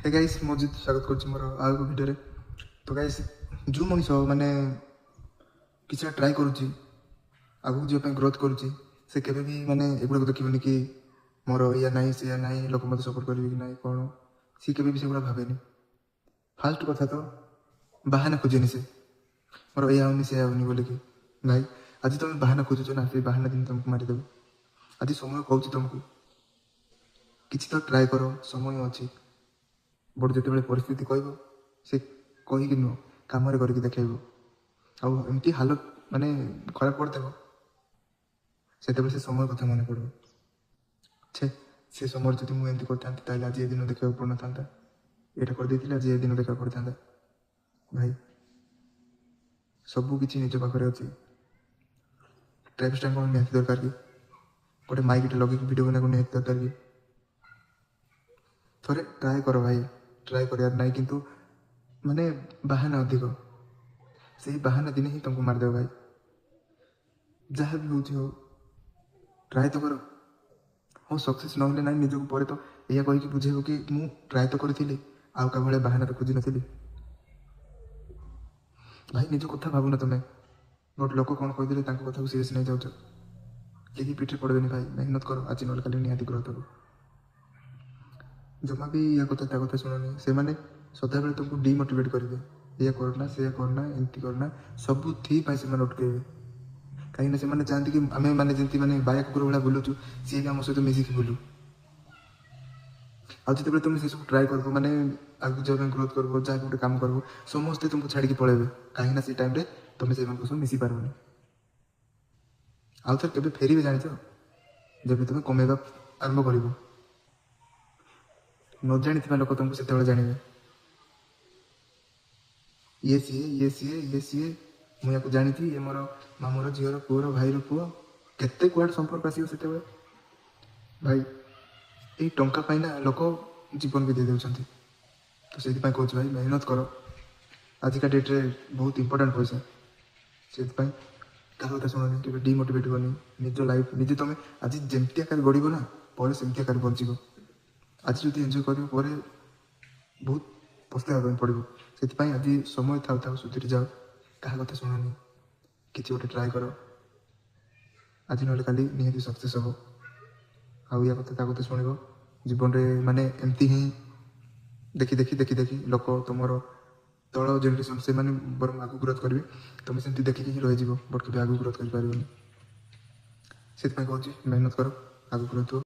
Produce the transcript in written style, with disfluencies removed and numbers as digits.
Hey guys मौजूद स्वागत करुच्ची मोर आउ एक भिडियो तो गाइस जो मनीष माने किसी ट्राए करुच्ची आगू जावाई ग्रोथ करुच्ची से केवे भी माने एगुड़ा देखिए कि मोर या नाई से ना लोक मत सपोर्ट करेंगे कि ना कौन सी केवे भी से भावेनि फास्ट कथा तो बाहाना खोजेनि से मोर या होनी से होनी बोले कि भाई आज तुम बाहाना खोजुच ना से बाहाना दिन तुमको मारिदेव आज समय कहूँ तुमको किसी तो ट्राए कर समय अच्छी बट जो परिस्थिति कह से कहीकि नुह कम करके देखेब आमती हालत माने खराब करदेव से समय कथा मन पड़ो छे से समय जब मुझे करता आज ये दिन देखा पड़ ना यहाँ करदे आज ये दिन देखा पड़ता भाई सबकि निज पाखे अच्छी ट्राइब स्टैंड कौन निहती दरकार कि गोटे माइक लगे भिडियो बना निहती दरकार कि थोड़े ट्राए कर भाई ट्राए करार ना कि माने बाहाना अधिक से बाहाना दिन ही तुमको मारदेव भाई जहाँ भी हो ट्राए तो कर हाँ सक्सेस ना ना निजक पर तो यह कहीकि बुझेब कि मुझे ट्राए तो करी आउ का भाई बाहाना तो खोजी नी भाई निज कथा भावुन तुम्हें बट लोक कौन कहीदे कथा सीरीयस नहीं जाऊच कि पीठे पड़े भाई मेहनत कर आज ना कल निहाती ग्रोथ हो जमा भी या कथा शुणनी से मैंने सदाबे तुमको डिमोटिवेट करेंगे या करना से करना एमती करना सबू थी से अटकैबे कहीं से चाहती कि आम मैंने जमी मैंने बाया कुकुर भाया बुलूचु सी भी आम सहित मिसिकी बुलू आते तुम से सब ट्राए कर मैंने आगे जब ग्रोथ कर जहाँ गोटे कम कर समस्ते तुमको छाड़ी पलैबे कहीं से टाइम तुम से सब मिसी पारबनी आउ थे फेरबे जान जब तुम कमेवा आरंभ कर न जानी लोक तुमको से जानवे ये सी मुझे जानी ये मोर मामूर झीर पुअर भाईर पुओ केते कुआड़ संपर्क आसो से भाई ये टंका पाइना लोक जीवन भी दे देउछंती तो से कहूँ भाई मेहनत कर आजिका डेट्रे बहुत इंपोर्टाट पैसा से कथा शुणनी कि डिमोटिवेट करनी निज लाइफ निजे तुम आज जमती आकार गढ़ ना पर सेमती आकार बचब आज जो एंजॉय कर बहुत पस्तावा पड़ो से आज समय था था सुधरी जाओ क्या कथा शुणनी कि गोटे ट्राए कर आज ना काली निहती सक्सेस हम आउ या कथा कथा शुण जीवन में माने एमती ही देखी देखी देखी देखी लोक तुम तल जेनरेशन से मैंने बरम आगू ग्रोथ करेंगे तुम सेमती देखिए रही बट के आगू ग्रोथ कर पारे से कहूँ मेहनत कर आगू ग्रोथ हो।